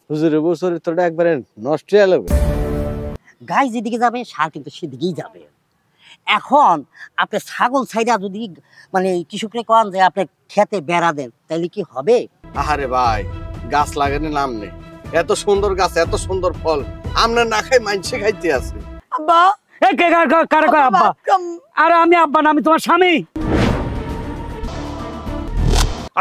হুজুরের বউ চরিত্রটা একবারে নষ্ট হয়ে গেল। গাই যেদিকে যাবে সার কিন্তু সেদিকেই যাবে। এখন আপনি ছাগল ছাইরা যদি মানে কৃষকরে কন যে আপনি খেতে বেড়া দেন তাহলে কি হবে? আহারে ভাই, গাছ লাগানোর নাম নেই। এত সুন্দর গাছ, এত সুন্দর ফল, আমরা না খাই মানসে খাইতে আছে। আব্বা এ কে কারে কয় আব্বা? আরে আমি আব্বা না, আমি তোমার স্বামী।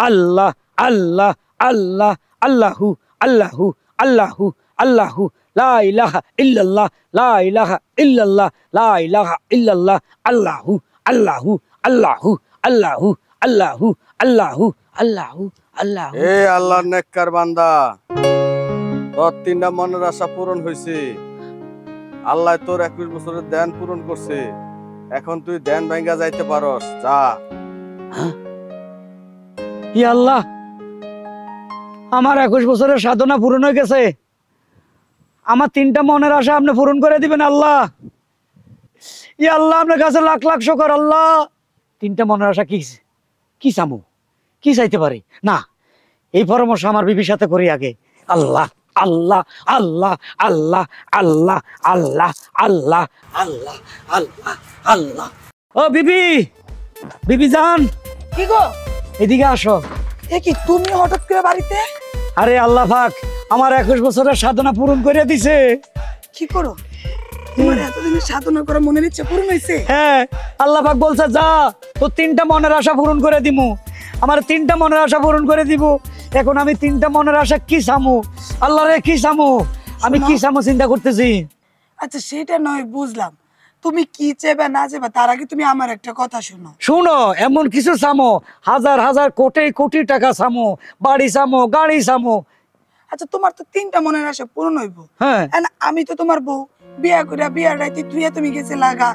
আল্লাহ আল্লাহ আল্লাহ আল্লাহু আল্লাহু আল্লাহু আল্লাহু লা ইলাহা ইল্লাল্লাহ লা ইলাহা ইল্লাল্লাহ লা ইলাহা ইল্লাল্লাহ আল্লাহু আল্লাহু আল্লাহু আল্লাহু আল্লাহু আল্লাহু আল্লাহু আল্লাহু। এ আল্লাহর নেককার বান্দা, তোর 3টা মনের আশা পূরণ হয়েছে। আল্লাহ তোর 21 বছরের ধ্যান পূরণ করছে। এখন তুই ধ্যান ভাঙ্গা যাইতে পারস, যা। ইয়া আল্লাহ, আমার 21 বছরের সাধনা পূরণ হয়ে গেছে। আমার 3টা মনের আশা আপনি পূরণ করে দিবেন আল্লাহ। ইয়া আল্লাহ, আপনার কাছে লাখ লাখ শুকর আল্লাহ। 3টা মনের আশা কি চামু, কি চাইতে পারি না, এই পরামর্শ আমার বিবির সাথে করি আগে। আল্লাহ আল্লাহ আল্লাহ আল্লাহ আল্লাহ আল্লাহ আল্লাহ আল্লাহ আল্লাহ আল্লাহ। ও বিবি, বিবি জান, কি গো? এদিকে আসো। এ কি তুমি হঠাৎ করে বাড়িতে? আরে আল্লাহ পাক আমার 21 বছরের সাধনা পূরণ করে দিছে। কি করো? তোমার এতদিনের সাধনা করা মনের ইচ্ছা পূরণ হয়েছে? হ্যাঁ, আল্লাহ পাক বলছে যা, তো 3টা মনের আশা পূরণ করে দিমু। আমার 3টা মনের আশা পূরণ করে দিব। এখন আমি 3টা মনের আশা কি চামু, আল্লাহ রে কি চামু, আমি কি চামু চিন্তা করতেছি। আচ্ছা সেটা নয় বুঝলাম, তুমি কি চাইবা না চাইবা তার আগে তুমি আমার একটা কথা শোনো। শুনো, এমন কিছু চামো, হাজার হাজার কোটি কোটি টাকা চামো, বাড়ি চামো, গাড়ি চামো। আচ্ছা তোমার তো 3টা মনের আশা পূরণ হইব। হ্যাঁ, আমি তো তোমার বউ, বিয়া করে বিয়ার রাইতে তুমি গেছে লাগা।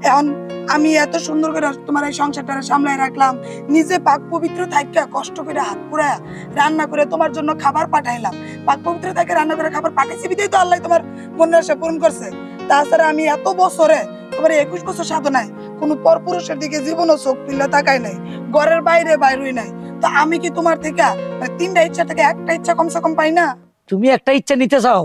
এখন আমি এত সুন্দর করে তোমার এই সংসারটা সামলায় রাখলাম, নিজে পাক পবিত্র থাইকা কষ্ট করে হাত পুরা রান্না করে তোমার জন্য খাবার পাঠাইলাম। পাক পবিত্র থাইকা রান্না করে খাবার পাঠাইছি বিধাই তো আল্লাহ তোমার মনের আশা পূরণ করছে। তাছাড়া আমি এত বছরে তোমার 21 বছর সাধনায় কোনো পরপুরুষের দিকে জীবনও চোখ তুলে তাকাই নাই, ঘরের বাইরে বাইরই নাই। তো আমি কি তোমার থেকে 3টা ইচ্ছা থেকে একটা ইচ্ছা কমসে কম পাই না? তুমি একটা ইচ্ছা নিতে চাও,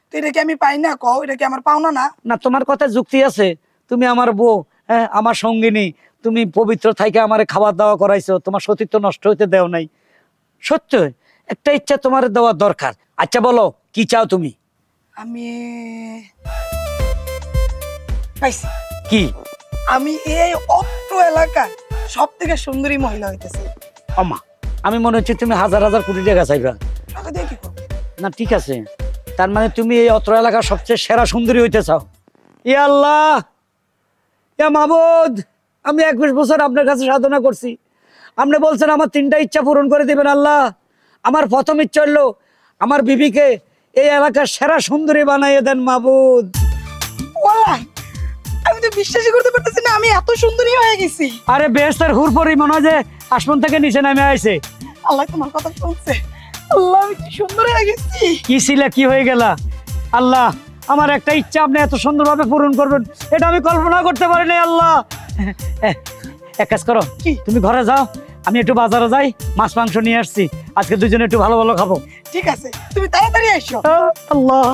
তো এটা কি আমি পাই না? কও, এটা কি আমার পাওনা না? না, তোমার কথা যুক্তি আছে। তুমি আমার বউ, হ্যাঁ আমার সঙ্গিনী, তুমি পবিত্র থাইকে আমার খাবার দাওয়া করাইছো, তোমার সতীত্ব নষ্ট হইতে দেও নাই। সত্য একটা ইচ্ছা তোমার দেওয়ার দরকার। আচ্ছা বলো কি চাও তুমি? আমি পাইছি। কি? আমি এই অত্র এলাকার সব থেকে সুন্দরী মহিলা হইতেছি। আমা, আমি মনে হচ্ছে তুমি হাজার হাজার কোটি টাকা চাইবা। টাকা দিয়ে কি করবো? না ঠিক আছে, তার মানে তুমি এই অত্র এলাকার সবচেয়ে সেরা সুন্দরী হইতে চাও। ইয়া আল্লাহ, ইয়া মাবুদ, আমি 21 বছর আপনার কাছে সাধনা করছি। আপনি বলছেন আমার 3টা ইচ্ছা পূরণ করে দিবেন আল্লাহ। আমার প্রথম ইচ্ছা হলো আমার বিবিকে এই এলাকার সেরা সুন্দরী বানাইয়ে দেন মাবুদ। ওয়াল্লাহ আমি তো বিশ্বাসই করতে পারতেছি না আমি এত সুন্দরী হয়ে গেছি। আরে বেহেশতের হুর পরি মনে হয় যে আসমান থেকে নিচে নামে আইছে। আল্লাহ তোমার কথা শুনছে। আল্লাহ আমি কি সুন্দর হয়ে গেছি। কি ছিল, কি হয়ে গেলা? আল্লাহ, আমার একটা ইচ্ছা আপনি এত সুন্দরভাবে পূরণ করবেন এটা আমি কল্পনা করতে পারিনি আল্লাহ। এক কাজ করো, তুমি ঘরে যাও, আমি একটু বাজারে যাই, মাছ মাংস নিয়ে আসছি, আজকে দুজনে একটু ভালো ভালো খাবো। ঠিক আছে, তুমি তাড়াতাড়ি এসো। আল্লাহ।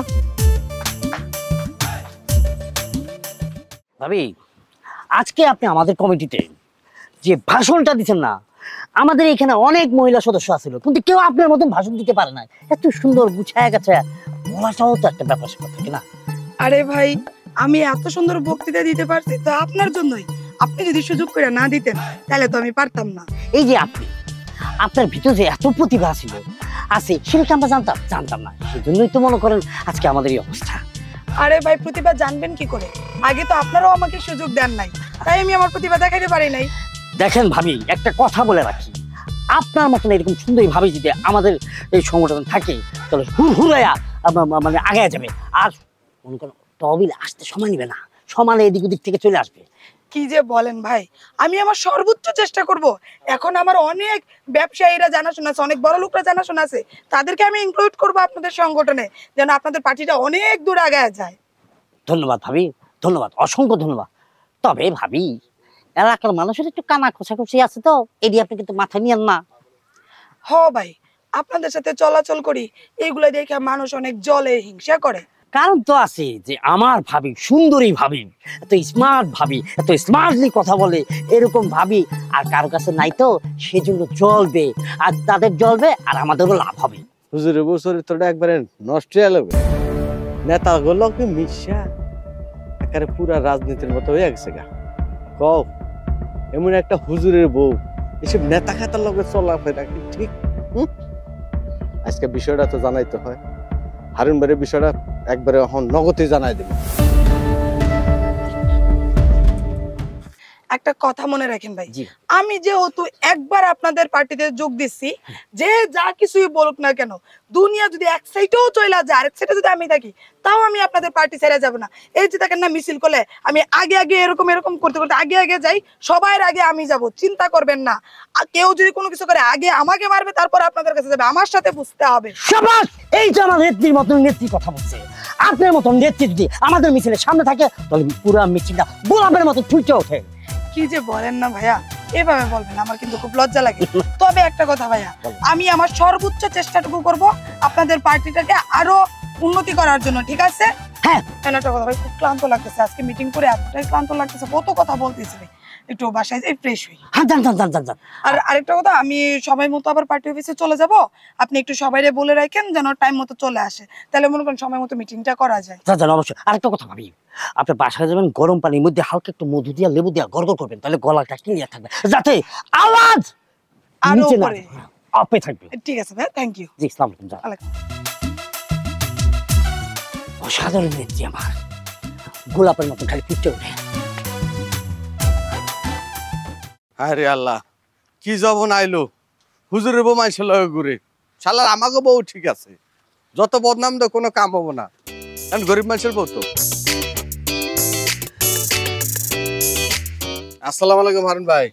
ভাবি, আজকে আপনি আমাদের কমিটিতে যে ভাষণটা দিচ্ছেন না, আমাদের এখানে অনেক মহিলা সদস্য আছিল কিন্তু কেউ আপনার মতন ভাষণ দিতে পারে না। এত সুন্দর গুছায় গেছে, বলাটাও তো একটা ব্যাপার স্যাপার থাকে না? আরে ভাই, আমি এত সুন্দর বক্তৃতা দিতে পারছি তো আপনার জন্যই। আপনি যদি সুযোগ করে না দিতেন তাহলে তো আমি পারতাম না। এই যে আপনার ভিতরে যে এত প্রতিভা ছিল আছে সেটা আমরা জানতাম না, সেজন্যই তো মনে করেন আজকে আমাদের এই অবস্থা। আরে ভাই, প্রতিভা জানবেন কি করে? আগে তো আপনারাও আমাকে সুযোগ দেন নাই, তাই আমি আমার প্রতিভা দেখাতে পারি নাই। দেখেন ভাবি, একটা কথা বলে রাখি, আপনার মতন এরকম সুন্দরী ভাবি যদি আমাদের এই সংগঠন থাকে তাহলে হুড়াইয়া মানে আগে যাবে। আর মনে করেন তহবিল আসতে সময় নিবে না, সমানে এদিক ওদিক থেকে চলে আসবে। কি যে বলেন ভাই, আমি আমার সর্বোচ্চ চেষ্টা করব। এখন আমার অনেক ব্যবসায়ীরা জানাশোনা আছে, অনেক বড় লোকরা জানাশোনা আছে, তাদেরকে আমি ইনক্লুড করবো আপনাদের সংগঠনে, যেন আপনাদের পার্টিটা অনেক দূর আগায় যায়। ধন্যবাদ ভাবি, ধন্যবাদ, অসংখ্য ধন্যবাদ। তবে ভাবি, এলাকার মানুষের একটু কানা খোঁচাখুচি আছে তো, এটি আপনি কিন্তু মাথায় নিয়েন না। হ ভাই, আপনাদের সাথে চলাচল করি, এইগুলা দেখে মানুষ অনেক জলে হিংসা করে। কারণ তো আছে যে আমার ভাবি সুন্দরী ভাবি, এত স্মার্ট ভাবি, এত স্মার্টলি কথা বলে, এরকম ভাবি আর কারো কাছে নাই, তো সেজন্য জ্বলবে, আর তাদের জ্বলবে আর আমাদেরও লাভ হবে। হুজুরের বউ চরিত্রটা একবারে নষ্ট হয়ে গেল, নেতা গুলো কি মিশা একেবারে পুরা রাজনীতির মতো হয়ে গেছে গা। কও এমন একটা হুজুরের বউ এসব নেতা খাতার লোকের চলাফেরা কি ঠিক? আজকে বিষয়টা তো জানাইতে হয়, হারুন ভাইয়ের বিষয়টা একবারে এখন নগদে জানাই দেব। একটা কথা মনে রাখেন ভাই, জি। আমি যেহেতু একবার আপনাদের পার্টিতে যোগ দিচ্ছি, যে যা কিছুই বলুক না কেন, দুনিয়া যদি এক সাইডেও চলে যায়, আরেক সাইডে যদি আমি থাকি, তাও আমি আপনাদের পার্টি ছেড়ে যাব না। এই যে দেখেন না মিছিল করলে, আমি আগে আগে এরকম এরকম করতে করতে আগে আগে যাই, সবার আগে আমি যাব, চিন্তা করবেন না। আর কেউ যদি কোনো কিছু করে আগে আমাকে মারবে, তারপর আপনাদের কাছে যাবে, আমার সাথে বুঝতে হবে। শাবাশ! এই যে আমার নেত্রীর মতন নেত্রী কথা বলছে, আপনার মতন নেত্রী যদি আমাদের মিছিলের সামনে থাকে, তাহলে পুরা মিছিলটা গোলাপের মতো ছুটে ওঠে। কি যে বলেন না ভাইয়া, এভাবে বলবেন, আমার কিন্তু খুব লজ্জা লাগে। তবে একটা কথা ভাইয়া, আমি আমার সর্বোচ্চ চেষ্টাটুকু করব আপনাদের পার্টিটাকে আরো উন্নতি করার জন্য, ঠিক আছে? হ্যাঁ। একটা কথা ভাই, খুব ক্লান্ত লাগতেছে, আজকে মিটিং করে এতটাই ক্লান্ত লাগতেছে, কত কথা বলতেছি ভাই, একটু বাসায় যাই ফ্রেশ হই। হ্যাঁ, যান। আর আরেকটা কথা, আমি সময় মতো আবার পার্টি অফিসে চলে যাব, আপনি একটু সবাইরে বলে রাখেন যেন টাইম মতো চলে আসে, তাহলে মনে করেন সময় মতো মিটিংটা করা যায়। যান, অবশ্যই। আরেকটা কথা ভাবি, আপনি বাসায় যাবেন, গরম পানির মধ্যে হালকা একটু মধু দিয়া লেবু দিয়া গড়গড় করবেন, তাহলে গলাটা ক্লিয়ার থাকবে, যাতে আওয়াজ আরো নিচে না উপরে। আপে থাকবে। ঠিক আছে ভাই, থ্যাংক ইউ। জি, আসসালামু আলাইকুম। যান। অসাধারণ নেত্রী আমার, গোলাপের মতো খালি ফুটে ওঠে। আরে আল্লাহ, কি জবন আইলো, হুজুরের বউ মাইছে লয় ঘুরে। শালার আমাকে বউ ঠিক আছে, যত বদনাম দে কোনো কাম হবো না, কারণ গরিব মানুষের বউ তো। আসসালামু আলাইকুম হারুন ভাই।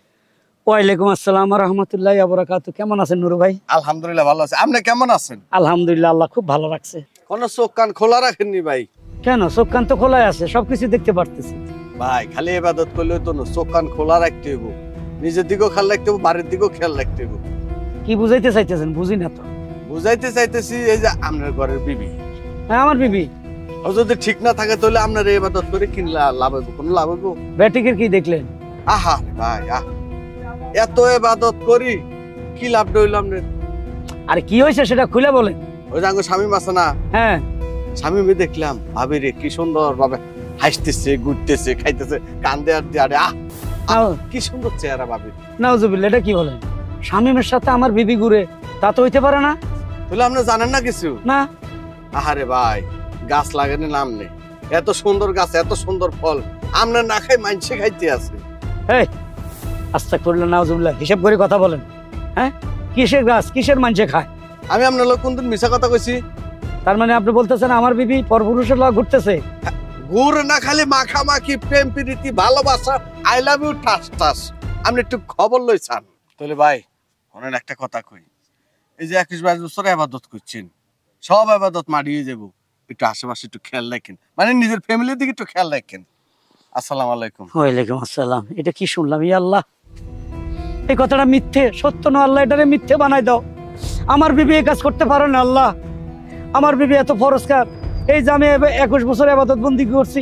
ওয়ালাইকুম আসসালাম ওয়া রাহমাতুল্লাহি ওয়া বারাকাতুহু। কেমন আছেন নুরু ভাই? আলহামদুলিল্লাহ ভালো আছে, আপনি কেমন আছেন? আলহামদুলিল্লাহ, আল্লাহ খুব ভালো রাখছে। কোন চোখ কান খোলা রাখেননি ভাই? কেন, চোখ কান তো খোলাই আছে, সবকিছু দেখতে পারতেছি। ভাই খালি ইবাদত করলে তো না, চোখ কান খোলা রাখতে হইব, নিজের দিকেও খেয়াল রাখতে হইব, বাড়ির দিকেও খেয়াল রাখতে হইব। কি বুঝাইতে চাইতেছেন? বুঝি না তো। বুঝাইতে চাইতেছি এই যে আপনার ঘরের বিবি, হ্যাঁ, আমার বিবি। ও যদি ঠিক না থাকে তাহলে আপনার এই ইবাদত করে কিনলা লাভ হইব? কোনো লাভ হইব? ব্যাটিকের কি দেখলেন? আহা ভাই আহ, এত ইবাদত করি কি লাভ হইল আপনার? আরে কি হয়েছে সেটা খুলে বলেন। ওই যে আঙ্গুর স্বামী আছে না, হ্যাঁ, স্বামী দেখলাম ভাবি রে কি সুন্দর ভাবে হাসতেছে, ঘুরতেছে, খাইতেছে, কান্দে আর দিয়ে, আরে আহ কি সুন্দর চেহারা ভাবি। নাউজুবিল্লাহ, এটা কি বলেন? শামীমের সাথে আমার বিবি ঘুরে, তা তো হইতে পারে না। তাহলে আপনি জানেন না কিছু? না। আহারে ভাই, গাছ লাগানো নাম নেই, এত সুন্দর গাছ, এত সুন্দর ফল, আমরা না খাই মানসে খাইতে আছে। এই আস্তাগফিরুল্লাহ, নাউজুবিল্লাহ, হিসাব করে কথা বলেন। হ্যাঁ, কিসের গাছ, কিসের মানুষে খায়? আমি আপনার লোক কোনদিন মিশা কথা কইছি? তার মানে আপনি বলতেছেন আমার বিবি পরপুরুষের লগে ঘুরতেছে? গুড় না খালি মাখামাখি, প্রেম প্রীতি, ভালোবাসা, আই লাভ ইউ ঠাস ঠাস, আপনি একটু খবর লইছান। তাহলে ভাই অনেক একটা কথা কই, এই যে 21-22 বছর ইবাদত করছেন, সব ইবাদত মারিয়ে যাব, একটু আশেপাশে একটু খেয়াল রাখেন, মানে নিজের ফ্যামিলির দিকে একটু খেয়াল রাখেন। আসসালামু আলাইকুম। ওয়ালাইকুম আসসালাম। এটা কি শুনলাম? ইয়া আল্লাহ, এই কথাটা মিথ্যে, সত্য না আল্লাহ, এটারে মিথ্যে বানাই দাও। আমার বিবি এই কাজ করতে পারে না আল্লাহ। আমার বিবি এত ফরজকার, এই যে আমি 21 বছর ইবাদত বন্দি করছি,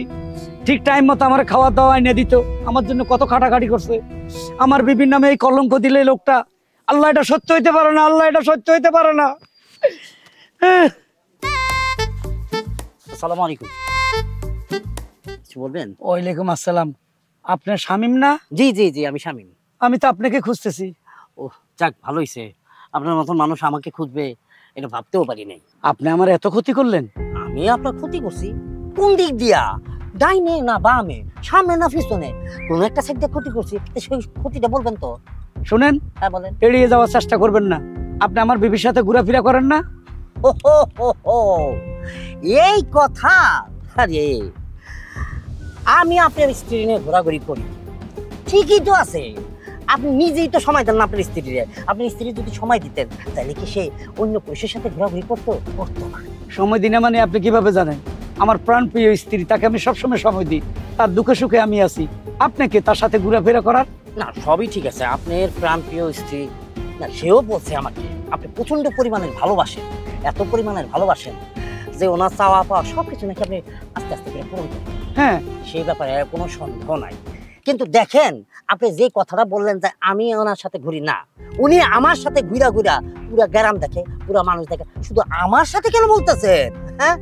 ঠিক টাইম মতো আমার খাওয়া দাওয়া এনে দিত, আমার জন্য কত খাটাখাটি করছে। আমার বিবির নামে এই কলঙ্ক দিলে লোকটা, আল্লাহ এটা সত্য হইতে পারে না, আল্লাহ এটা সত্য হইতে পারে না। আসসালামু আলাইকুম। কিছু বলবেন? ওয়ালাইকুম আসসালাম। আপনার শামীম না? জি, আমি শামীম। আমি তো আপনাকে খুঁজতেছি। ও যাক, ভালো হয়েছে, আপনার মতন মানুষ আমাকে খুঁজবে এটা ভাবতেও পারি নাই। আপনি আমার এত ক্ষতি করলেন? আমি আপনার ক্ষতি করছি? কোন দিক দিয়া? ডাইনে না বামে, সামনে না পিছনে, কোন একটা সাইড দিয়ে ক্ষতি করছি, সেই ক্ষতিটা বলবেন তো। শুনেন, হ্যাঁ বলেন। এড়িয়ে যাওয়ার চেষ্টা করবেন না। আপনি আমার বিবির সাথে ঘোরাফেরা করেন না? ও এই কথা? আরে আমি আপনার স্ত্রী নিয়ে ঘোরাঘুরি করি, ঠিকই তো আছে। আপনি নিজেই তো সময় দেন না আপনার স্ত্রীরে। আপনার স্ত্রী যদি সময় দিতেন তাহলে কি সে অন্য পুরুষের সাথে ঘোরাঘুরি করতো না? সময় দিনে মানে আপনি কিভাবে জানেন? আমার প্রাণ প্রিয় স্ত্রী, তাকে আমি সবসময় সময় দিই, তার দুঃখে সুখে আমি আছি। আপনাকে তার সাথে ঘোরাফেরা করার? না, সবই ঠিক আছে, আপনার প্রাণ প্রিয় স্ত্রী না, সেও বলছে আমাকে আপনি প্রচন্ড পরিমাণের ভালোবাসেন, এত পরিমাণের ভালোবাসেন যে ওনার চাওয়া পাওয়া সবকিছু নাকি আপনি আস্তে আস্তে করে পূরণ করেন। হ্যাঁ, সেই ব্যাপারে কোনো সন্দেহ নাই। কিন্তু দেখেন, আপনি যে কথাটা বললেন যে আমি ওনার সাথে ঘুরি, না, উনি আমার সাথে ঘুরা ঘুরা পুরা গ্রাম দেখে, পুরা মানুষ দেখে। শুধু আমার সাথে কেন বলতেছেন? হ্যাঁ,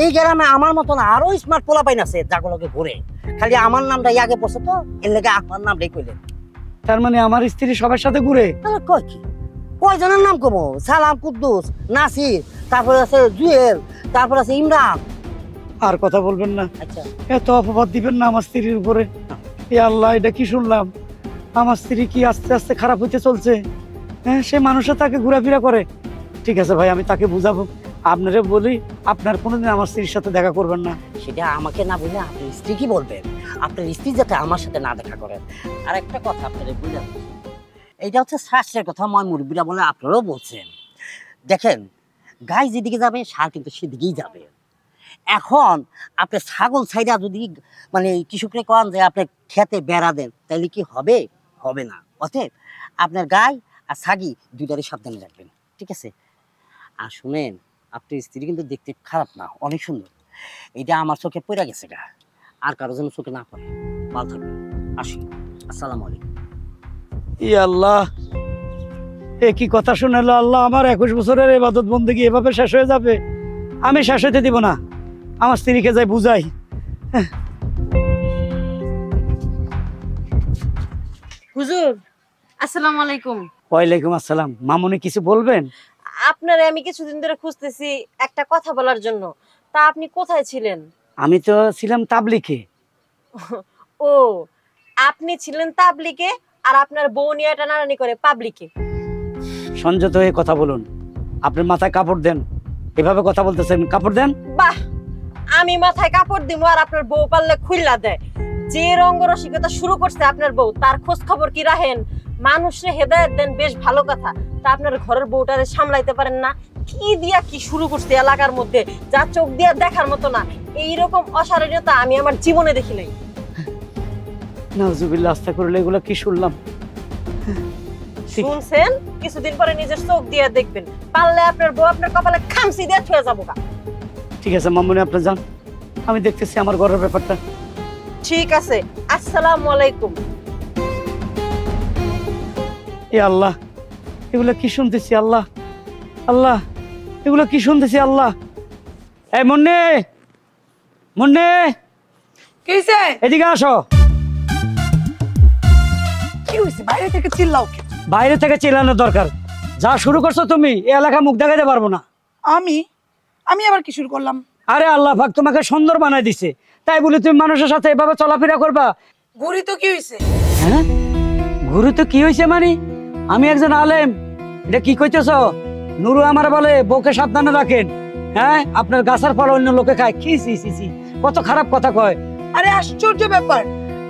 এই গ্রামে আমার মতন আরো স্মার্ট পোলাপাইন আছে যাগুলোকে ঘুরে, খালি আমার নামটাই আগে পড়ছে, তো এর লেগে আমার নামটাই কইলেন। তার মানে আমার স্ত্রী সবার সাথে ঘুরে? তাহলে কয় কি, কয়জনের নাম কমো? সালাম, কুদ্দুস, নাসির, তারপরে আছে জুয়েল, তারপর আছে ইমরান। আর কথা বলবেন না, আচ্ছা, এত অপবাদ দিবেন না আমার স্ত্রীর উপরে। এ আল্লাহ, এটা কি শুনলাম? আমার স্ত্রী কি আস্তে আস্তে খারাপ হইতে চলছে? হ্যাঁ, সে মানুষের তাকে ঘোরাফেরা করে। ঠিক আছে ভাই, আমি তাকে বুঝাবো। আপনারে বলি, আপনার কোনোদিন আমার স্ত্রীর সাথে দেখা করবেন না। সেটা আমাকে না বলে আপনার স্ত্রী কি বলবেন? আপনার স্ত্রী যাতে আমার সাথে না দেখা করেন। আর একটা কথা আপনাদের বুঝলাম, এইটা হচ্ছে শাস্ত্রের কথা, ময় মুরব্বীরা বলে, আপনারাও বলছেন। দেখেন, গাই যেদিকে যাবে সার কিন্তু সেদিকেই যাবে। এখন আপনি ছাগল ছাইরা যদি মানে কৃষকরে কন যে আপনি খেতে বেড়া দেন, তাহলে কি হবে? হবে না। অতএব আপনার গাই আর ছাগি দুইটারই সাবধানে রাখবেন, ঠিক আছে? আর শুনেন, আপনার স্ত্রী কিন্তু দেখতে খারাপ না, অনেক সুন্দর। এটা আমার চোখে পড়ে গেছে গা, আর কারো যেন চোখে না পড়ে। ভালো থাকবেন, আসি। আসসালামু আলাইকুম। ই আল্লাহ, এ কি কথা শুনালো আল্লাহ! আমার 21 বছরের ইবাদত বন্দেগী এভাবে শেষ হয়ে যাবে? আমি শেষ হইতে দিব না। আমার স্ত্রীকে যাই বুঝাই। হুজুর, আসসালামু আলাইকুম। ওয়ালাইকুম আসসালাম। মামুনি কিছু বলবেন? আপনারে আমি কিছুদিন ধরে খুঁজতেছি একটা কথা বলার জন্য। তা আপনি কোথায় ছিলেন? আমি তো ছিলাম তাবলিকে। ও, আপনি ছিলেন তাবলিকে আর আপনার বউ নিয়ে টানাটানি করে পাবলিকে। সংযত হয়ে কথা বলুন। আপনার মাথায় কাপড় দেন, এভাবে কথা বলতেছেন, কাপড় দেন। বাহ, আমি মাথায় কাপড় দিব আর আপনার বউ পারলে খুইল্লা দেয়। যে রঙ্গরসিকতা শুরু করছে আপনার বউ, তার খোঁজ খবর কি রাখেন? মানুষে হেদায়েত দেন, বেশ ভালো কথা। তা আপনার ঘরের বউটারে সামলাইতে পারেন না? কি দিয়া কি শুরু করছে এলাকার মধ্যে, যা চোখ দিয়া দেখার মতো না। এইরকম অশালীনতা আমি আমার জীবনে দেখি নাই। নাউজুবিল্লাহ, আস্তাগফিরুল্লাহ, এগুলো কি শুনলাম? শুনছেন? কিছুদিন পরে নিজের চোখ দিয়ে দেখবেন। পারলে আপনার বউ আপনার কপালে খামচি দিয়ে ছুঁয়ে যাবো। ঠিক আছে মামুনি, আপনি যান, আমি দেখতেছি আমার ঘরের ব্যাপারটা। ঠিক আছে, আসসালামু আলাইকুম। এ আল্লাহ, এগুলো কি শুনতেছি? আল্লাহ আল্লাহ, এগুলো কি শুনতেছি? আল্লাহ! এই মুন্নি, মুন্নি, কি হইছে? এদিকে আসো। কি হইছে? বাইরে থেকে চিল্লাও কেন? বাইরে থেকে চিল্লানোর দরকার? যা শুরু করছো তুমি, এই এলাকা মুখ দেখাতে পারবো না। আমি আমি আবার কি শুরু করলাম? আরে আল্লাহ পাক তোমাকে সুন্দর বানাই দিছে, তাই বলে তুমি মানুষের সাথে এভাবে চলাফেরা করবা? ঘুরি তো কি হইছে? হ্যাঁ, গুরু তো কি হয়েছে মানে? আমি একজন আলেম, এটা কি কইতেছ? নুরু আমার বলে বউকে সাবধানে রাখেন। হ্যাঁ, আপনার গাছের ফল অন্য লোকে খায়। কি সি সি সি, কত খারাপ কথা কয়। আরে আশ্চর্য ব্যাপার!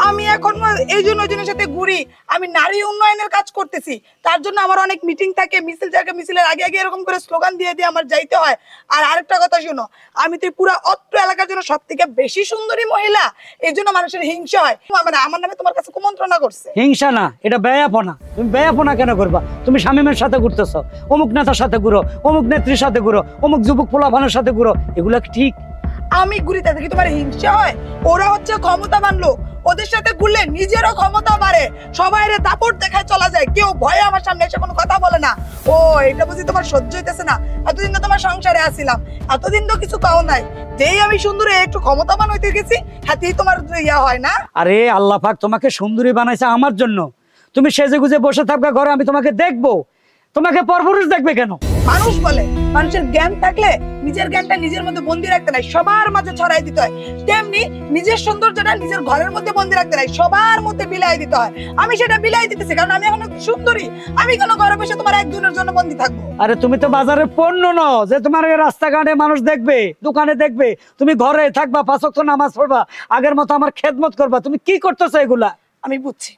আমি এখন এই জন্য ওজনের সাথে ঘুরি। আমি নারী উন্নয়নের কাজ করতেছি, তার জন্য আমার অনেক মিটিং থাকে, মিছিল থাকে, মিছিলের আগে আগে এরকম করে স্লোগান দিয়ে দিয়ে আমার যাইতে হয়। আর আরেকটা কথা শোনো, আমি তো পুরো অত্র এলাকার জন্য সব থেকে বেশি সুন্দরী মহিলা, এই জন্য মানুষের হিংসা হয়। মানে আমার নামে তোমার কাছে কুমন্ত্রণা করছে। হিংসা না, এটা ব্যয়াপনা। তুমি ব্যয়াপনা কেন করবা? তুমি শামীমের সাথে ঘুরতেছো, অমুক নেতার সাথে ঘুরো, অমুক নেত্রীর সাথে ঘুরো, অমুক যুবক পোলাপানের সাথে ঘুরো, এগুলা কি ঠিক? আমি ঘুরি তাতে কি তোমার হিংসা হয়? ওরা হচ্ছে ক্ষমতাবান লোক, ওদের সাথে ঘুরলে নিজেরও ক্ষমতা বাড়ে, সবাইরে দাপট দেখায় চলা যায়, কেউ ভয়ে আমার সামনে এসে কোনো কথা বলে না। ও, এটা বুঝি তোমার সহ্য হইতেছে না? এতদিন তো তোমার সংসারে আসিলাম, এতদিন তো কিছু কাও নাই। যেই আমি সুন্দরী একটু ক্ষমতাবান হইতে গেছি, হাতেই তোমার ইয়া হয় না? আরে আল্লাহ পাক তোমাকে সুন্দরী বানাইছে আমার জন্য। তুমি সেজে গুজে বসে থাকবে ঘরে, আমি তোমাকে দেখবো। তোমাকে পরপুরুষ দেখবে কেন? মানুষ বলে মানুষের জ্ঞান থাকলে নিজের জ্ঞানটা নিজের মধ্যে বন্দি রাখতে নাই, সবার মাঝে ছড়াই দিতে হয়। তেমনি নিজের সৌন্দর্যটা নিজের ঘরের মধ্যে বন্দি রাখতে নাই, সবার মধ্যে বিলাই দিতে হয়। আমি সেটা বিলাই দিতেছি, কারণ আমি এখন সুন্দরী। আমি কেন ঘরে বসে তোমার একজনের জন্য বন্দি থাকবো? আরে তুমি তো বাজারের পণ্য নও যে তোমার এই রাস্তাঘাটে মানুষ দেখবে, দোকানে দেখবে। তুমি ঘরে থাকবা, 5 ওয়াক্ত নামাজ পড়বা, আগের মতো আমার খেদমত করবা। তুমি কি করতেছো এগুলা? আমি বুঝছি,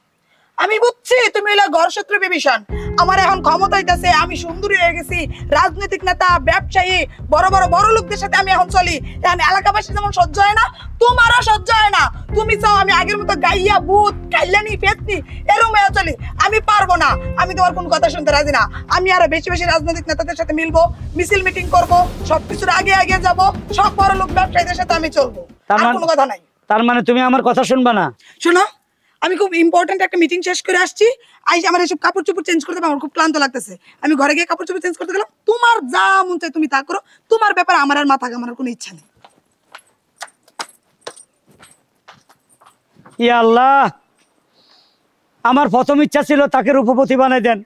আমি বুঝছি তুমি হইলা ঘর শত্রু বিভীষণ। আমার এখন ক্ষমতা হইতাছে, আমি সুন্দরী হয়ে গেছি, রাজনৈতিক নেতা, ব্যবসায়ী, বড় বড় বড় লোকদের সাথে আমি এখন চলি। এখন এলাকাবাসী যেমন সহ্য হয় না, তোমারও সহ্য হয় না। তুমি চাও আমি আগের মতো গাইয়া ভূত কাইলানি পেতনি এরকম হয়ে চলি। আমি পারবো না, আমি তোমার কোন কথা শুনতে রাজি না। আমি আরো বেশি বেশি রাজনৈতিক নেতাদের সাথে মিলবো, মিছিল মিটিং করব, সবকিছুর আগে আগে যাব, সব বড় লোক ব্যবসায়ীদের সাথে আমি চলবো। আর কোনো কথা নাই। তার মানে তুমি আমার কথা শুনবা না? শোনো, আমি খুব ইম্পর্টেন্ট একটা মিটিং শেষ করে আসছি। আইসা আমার এসব কাপড় চোপড় চেঞ্জ করতে হবে, আমার খুব ক্লান্ত লাগতেছে। আমি ঘরে গিয়ে কাপড় চোপড় চেঞ্জ করতে গেলাম। তোমার যা মন চায় তুমি তা করো, তোমার ব্যাপারে আমার আর মাথা ঘামানোর কোনো ইচ্ছা নেই। ইয়া আল্লাহ, আমার প্রথম ইচ্ছা ছিল তাকে রূপবতী বানাই দেন,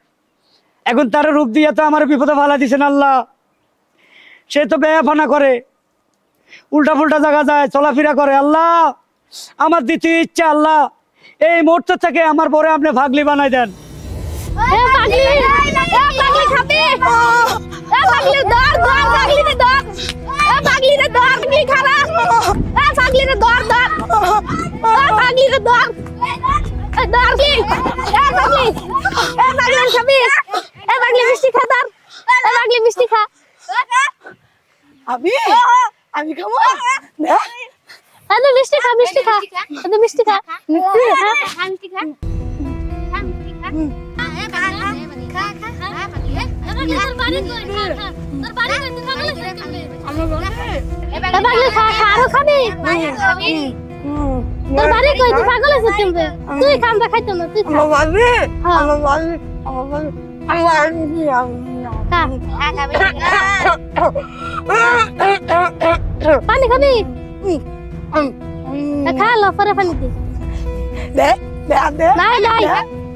এখন তার রূপ দিয়ে তো আমার বিপদে ফালা দিছেন আল্লাহ। সে তো বেয়াফানা করে, উল্টা ফুল্টা জায়গা যায়, চলাফেরা করে। আল্লাহ, আমার দ্বিতীয় ইচ্ছা আল্লাহ, এই মুহূর্ত থেকে আমার বরে আপনি ভাগলি বানাই দেন। আমি আমি খাবো মিষ্টি খা, মিষ্টি খা, মিষ্টি খা, মিষ্টি খা। তুই খামটা খাইতো না, তুই পানি খাবি, খা লো পরে পানি দি। দে দে দে নাই নাই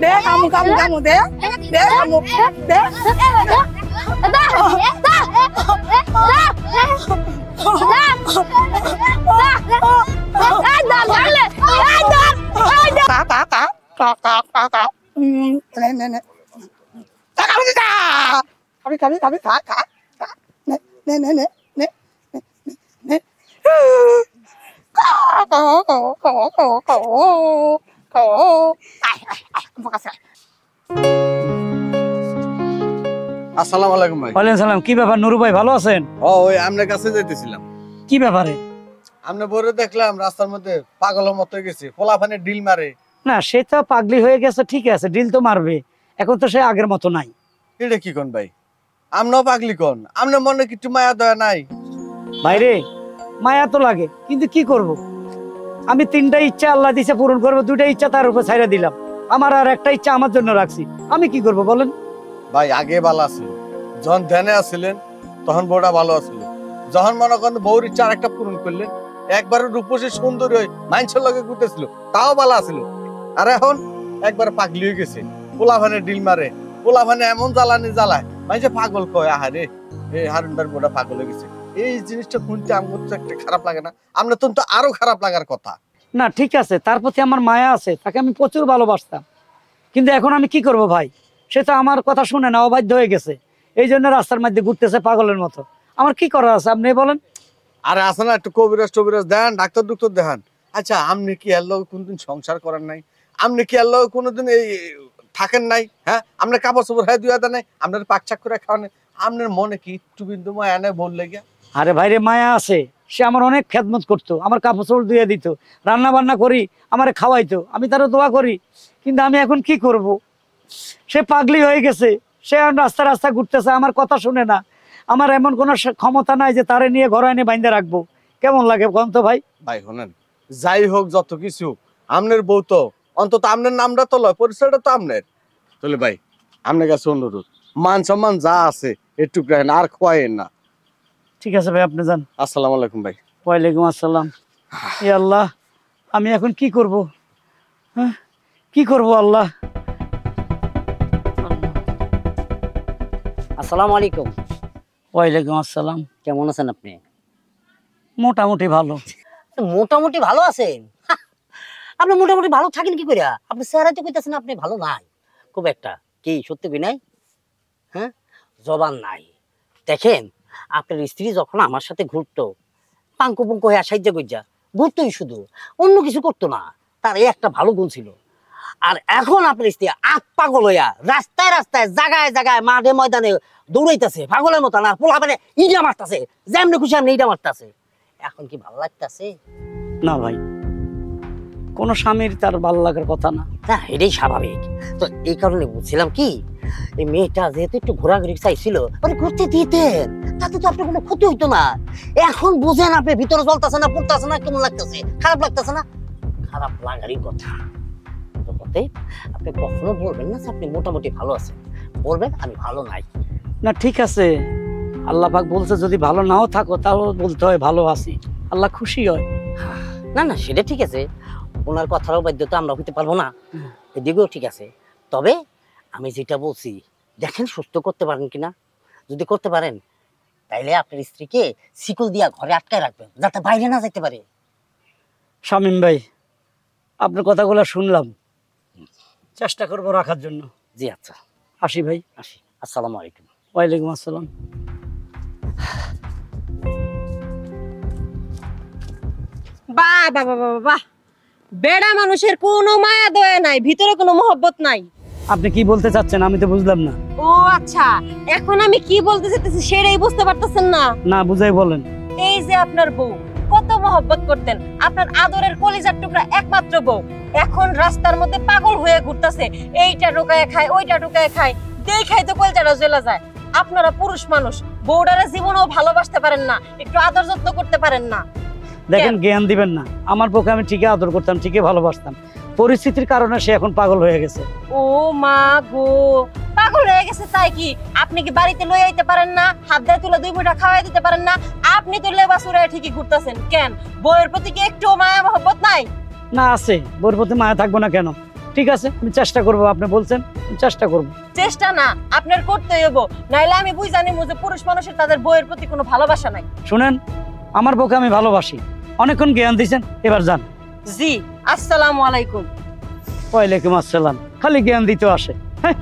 দে কামু কামু কামু দে দে কামু দে আসসালামু আলাইকুম ভাই। ওয়ালাইকুম সালাম। কি ব্যাপার নুরু ভাই, ভালো আছেন? ওই আপনার কাছে যাইতেছিলাম। কি ব্যাপারে? আপনি বড় দেখলাম রাস্তার মধ্যে পাগলের মতো হয়ে গেছে, পোলাপানে ডিল মারে। না, সে তো পাগলি হয়ে গেছে, ঠিক আছে, ডিল তো মারবে, এখন তো সে আগের মতো নাই। এটা কি কোন ভাই? আমরাও পাগলি কোন? আপনার মনে কিছু মায়া দয়া নাই? ভাইরে, মায়া তো লাগে, কিন্তু কি করব? আমি 3টা ইচ্ছা আল্লাহ দিছে পূরণ করবো, 2টা ইচ্ছা তার উপর ছাইড়া দিলাম। আমার আর একটা ইচ্ছা আমার জন্য রাখছি, আমি কি করব বলেন? ভাই আগে ভালো আছিল, যখন ধ্যানে আছিলেন তখন বউটা ভালো আছিল। যখন মনে করেন বউর ইচ্ছা আরেকটা পূরণ করলেন, একবার রূপসী সুন্দরী হয়ে মাইনসের লগে ঘুরতেছিল, তাও ভালো আছিল। আর এখন একবার পাগলি হয়ে গেছে, পোলাপানে ডিল মারে, পোলাপানে এমন জ্বালানি জ্বালায়, মাইনসে পাগল কয়। আহারে, এই হারুনদার বউটা পাগল হয়ে গেছে। এই জিনিসটা শুনতে আমার তো একটা খারাপ লাগে না? আমরা তো আরো খারাপ লাগার কথা। না ঠিক আছে, তার প্রতি আমার মায়া আছে, তাকে আমি প্রচুর ভালোবাসতাম, কিন্তু এখন আমি কি করব ভাই? সে তো আমার কথা শুনে না, অবাধ্য হয়ে গেছে, এই জন্য রাস্তার মধ্যে ঘুরতেছে পাগলের মতো। আমার কি করার আছে আপনি বলেন? আরে আছে না, একটু কবিরাজ টবিরাজ দেন, ডাক্তার ডুক্তার দেখান। আচ্ছা, আপনি কি এর লগে কোনদিন সংসার করেন নাই? আপনি কি এর লগে কোনোদিন এই থাকেন নাই? হ্যাঁ, আপনার কাপড় চোপড় হ্যাঁ দুই হাতে নাই, আপনার পাকচাক করে খাওয়া নেই, আপনার মনে কি একটু বিন্দু মায়া নেই বললে গিয়া? আরে ভাইরে, মায়া আছে, সে আমার অনেক খেদমত করতো, আমার কাপড় চোপড় ধুয়ে দিত, রান্না বান্না করি আমারে খাওয়াইতো, আমি তারও দোয়া করি। কিন্তু আমি এখন কি করব? সে পাগলি হয়ে গেছে, সে এখন রাস্তা রাস্তা ঘুরতেছে, আমার কথা শুনে না। আমার এমন কোনো ক্ষমতা নাই যে তারে নিয়ে ঘরে এনে বাইন্ধে রাখবো। কেমন লাগে বলুন তো ভাই? ভাই শোনেন, যাই হোক যত কিছু হোক, আপনার বউ তো অন্তত আপনার নামটা তো লয়, পরিচয়টা তো আপনার। তাহলে ভাই আপনার কাছে অনুরোধ, মান সম্মান যা আছে একটু গ্রহণ আর খোয়াইন না। ঠিক আছে ভাই, আপনি যান। আসসালামু আলাইকুম ভাই। ওয়ালাইকুম আসসালাম। এ আল্লাহ, আমি এখন কি করব? হ্যাঁ, কি করব আল্লাহ? আসসালামু আলাইকুম। ওয়ালাইকুম আসসালাম। কেমন আছেন আপনি? মোটামুটি ভালো। মোটামুটি ভালো আছেন? আপনি মোটামুটি ভালো থাকেন কি করে? আপনি চেহারা তো কইতাছেন আপনি ভালো নাই খুব একটা। কি সত্যি কি নাই? হ্যাঁ, জবান নাই। দেখেন, আপনার স্ত্রী যখন আমার সাথে ঘুরতো, পাঙ্কু পুঙ্কু হয়ে সাহায্য করজা ঘুরতোই, শুধু অন্য কিছু করতো না। তার এই একটা ভালো গুণ ছিল, আর এখন আপনার স্ত্রী আত পাগল হইয়া রাস্তায় রাস্তায় জায়গায় জায়গায় মাঠে ময়দানে দৌড়াইতেছে পাগলের মতো, না পোলা মানে ইটা মারতেছে, যেমনি খুশি আপনি ইটা মারতেছে। এখন কি ভালো লাগতেছে? না ভাই, কোন স্বামীর তার ভালো লাগার কথা না। না, এটাই স্বাভাবিক। তো এই কারণে বলছিলাম কি, এই মেয়েটা যেহেতু একটু ঘোরাঘুরি চাইছিল, মানে ঘুরতে দিতেন, তাতে তো আপনার কোনো ক্ষতি হইতো না। এখন বুঝেন আপনি ভিতরে চলতেছে না, পড়তেছে না, কেমন লাগতেছে, খারাপ লাগতেছে না? খারাপ লাগারই কথা। তো অতএব আপনি কখনো বলবেন না যে আপনি মোটামুটি ভালো আছেন, বলবেন আমি ভালো নাই। না ঠিক আছে, আল্লাহ পাক বলছে যদি ভালো নাও থাকো তাও বলতে হয় ভালো আছি, আল্লাহ খুশি হয়। না না, সেটা ঠিক আছে, ওনার কথারও বাধ্যতা আমরা হইতে পারবো না, এদিকেও ঠিক আছে। তবে আমি যেটা বলছি, দেখেন সুস্থ করতে পারেন কিনা। যদি করতে পারেন তাইলে আপনার স্ত্রীকে শিকল দিয়া ঘরে আটকায় রাখবেন, যাতে বাইরে না যেতে পারে। শামীম ভাই, আপনার কথাগুলো শুনলাম, চেষ্টা করবো রাখার জন্য। জি আচ্ছা, আসি ভাই। আসি। আসসালামু আলাইকুম। ওয়ালাইকুম আসসালাম। বাহ বাহ বাহ বাহ বাহ, বেড়া মানুষের কোনো মায়া দয়া নাই, ভিতরে কোনো মহব্বত নাই। আপনি কি বলতে চাচ্ছেন আমি তো বুঝলাম না। ও আচ্ছা, এখন আমি কি বলতে চাইতেছি সেটাই বুঝতে পারতেছেন না? না, বুঝাই বলেন। এই যে আপনার বউ কত মহব্বত করতেন, আপনার আদরের কলিজার টুকরা একমাত্র বউ, এখন রাস্তার মধ্যে পাগল হয়ে ঘুরতেছে, এইটা ঢোকায় খায় ওইটা ঢোকায় খায়, দেখাই তো কলজাটা জ্বলা যায়। আপনারা পুরুষ মানুষ, বউডারা জীবনেও ভালোবাসতে পারেন না, একটু আদর যত্ন করতে পারেন না। দেখেন, জ্ঞান দিবেন না। আমার পক্ষে আমি ঠিকই আদর করতাম, ঠিকই ভালোবাসতাম, পরিস্থিতির কারণে সে এখন পাগল হয়ে গেছে। ও মা গো, পাগল হয়ে গেছে তাই কি? আপনি কি বাড়িতে লই আইতে পারেন না? হাত দিয়ে তুলে দুই মুঠা খাওয়াই দিতে পারেন না? আপনি তো লেবাস উড়ায় ঠিকই ঘুরতেছেন, কেন বউয়ের প্রতি কি একটু মায়া মহব্বত নাই? না আছে, বউর প্রতি মায়া থাকবো না কেন? ঠিক আছে, আমি চেষ্টা করবো, আপনি বলছেন, আমি চেষ্টা করবো। চেষ্টা না, আপনার করতে হইব, নাইলে আমি বুঝানি যে পুরুষ মানুষের তাদের বউয়ের প্রতি কোনো ভালোবাসা নাই। শুনেন, আমার পক্ষে আমি ভালোবাসি, অনেকক্ষণ জ্ঞান দিয়েছেন, এবার যান। জি, আসসালামু আলাইকুম। ওয়ালাইকুম আসসালাম। খালি জ্ঞান দিতে আসে। হ্যাঁ।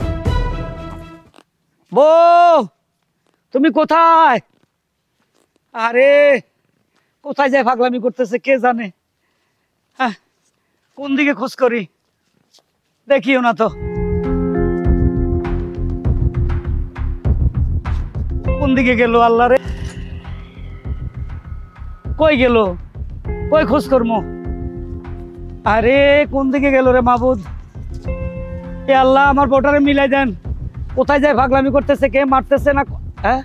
বউ, তুমি কোথায়? আরে কোথায় যায় পাগলামি করতেছে কে জানে। হ্যাঁ, কোন দিকে খোঁজ করি, দেখিও না তো। কোন দিকে গেল আল্লাহ রে, কই গেল, কই খোঁজ করবো? আরে কোন দিকে গেল রে মাবুদ, এ আল্লাহ আমার বোটারে মিলাই দেন, কোথায় যায় পাগলামি করতেছে, কে মারতেছে না? হ্যাঁ,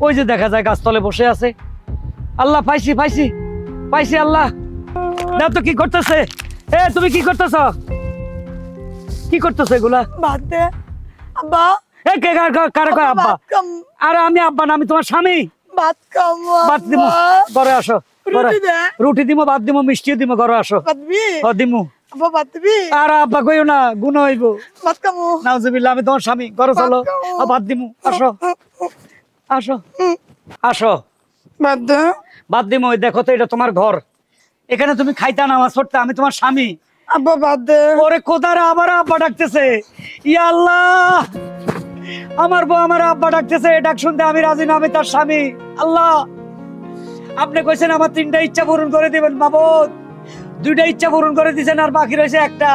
ওই যে দেখা যায় গাছতলে বসে আছে। আল্লাহ, পাইছি পাইছি পাইছি, আল্লাহ না তো কি করতেছে? এ তুমি কি করতেছ, কি করতেছ এগুলা? বাদ দে আব্বা। এ কে কারে কয় আব্বা? আরে আমি আব্বা না, আমি তোমার স্বামী। ভাত খাবো ভাত দিমু, ঘরে আসো। রুটি দে। রুটি দিমু, ভাত দিমু, মিষ্টিও দিমু, ঘরে আসো। ভাত দিবি? ও দিমু। আব্বা ভাত দিবি? আর আব্বা কইও না, গুণ হইব। ভাত খাবো। নাউজুবিল্লাহ, আমি তোমার স্বামী, ঘরে চলো। ভাত দিমু, আসো আসো আসো। ভাত দে। ভাত দিমু। ওই দেখো তো, এটা তোমার ঘর, এখানে তুমি খাইতা নামাজ পড়তে, আমি তোমার স্বামী। আব্বা ভাত দে। ওরে খোদারে, আবার আব্বা ডাকতেছে। ইয়া আল্লাহ, আমার বউ আমার আব্বা ডাকতেছে, এই ডাক শুনতে আমি রাজি না, আমি তার স্বামী। আল্লাহ, আপনি কইছেন আমার 3টা ইচ্ছা পূরণ করে দিবেন মাবুদ, 2টা ইচ্ছা পূরণ করে দিয়েছেন, আর বাকি রয়েছে একটা।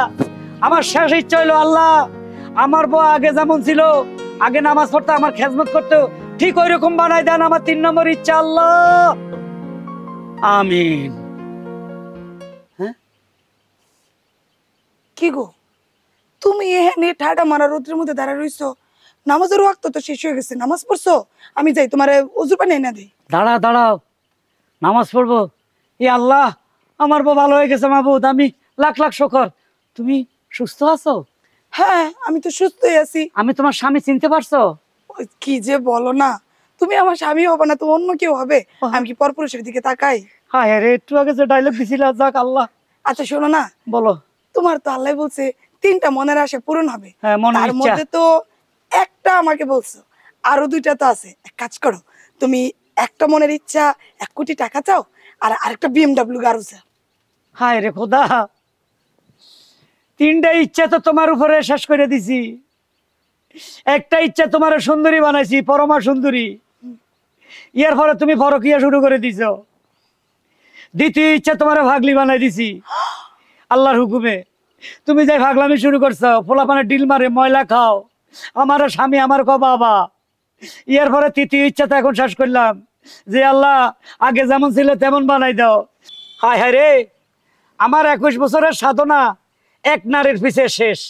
আমার শেষ ইচ্ছা হইলো আল্লাহ, আমার বউ আগে যেমন ছিল, আগে নামাজ পড়তে, আমার খেদমত করতে, ঠিক ওই রকম বানাই দেন। আমার 3 নম্বর ইচ্ছা আল্লাহ, আমিন। কি গো, তুমি এখানে ঠাডা মারা রোদ্রের মধ্যে দাঁড়ায় রইছো? নামাজের ওয়াক্ত তো শেষ হয়ে গেছে, নামাজ পড়ছো? আমি যাই, তোমার ওযু পানি এনে দেই। দাঁড়া দাঁড়াও, নামাজ পড়বো? ই আল্লাহ, আমার বউ ভালো হয়ে গেছে মাবুদ, আমি লাখ লাখ শুকর। তুমি সুস্থ আছো? হ্যাঁ, আমি তো সুস্থই আছি। আমি তোমার স্বামী, চিনতে পারছো? ওই কি যে বলো না, তুমি আমার স্বামী হবে না তো অন্য কেউ হবে? আমি কি পরপুরুষের দিকে তাকাই? হ্যাঁ রে, একটু আগে যে ডায়লগ দিছিল, যাক আল্লাহ। আচ্ছা শোনো না, বলো। তোমার তো আল্লাহ বলছে 3টা মনের আশা পূরণ হবে, হ্যাঁ, মনের তার ইচ্ছা। মধ্যে তো একটা আমাকে বলছো, আরো 2টা তো আছে। এক কাজ করো, তুমি একটা মনের ইচ্ছা 1 কোটি টাকা চাও, আর আরেকটা BMW গাড়ি চাও। হায় রে খোদা, 3টা ইচ্ছা তো তোমার উপরে শেষ করে দিছি। একটা ইচ্ছা তোমার সুন্দরী বানাইছি, পরমা সুন্দরী, ইয়ার পরে তুমি পরকিয়া শুরু করে দিছ। 2য় ইচ্ছা তোমার ভাগলি বানাই দিছি আল্লাহর হুকুমে। তুমি যাই ভাগলামি শুরু করছো, পোলাপানে ডিল মারে ময়লা খাও, আমার স্বামী আমার কো বাবা। এর পরে তৃতীয় ইচ্ছা তো এখন শেষ করলাম যে আল্লাহ আগে যেমন ছিল তেমন বানাই দাও। হায় হায় রে, আমার 21 বছরের সাধনা এক নারীর পিছে শেষ।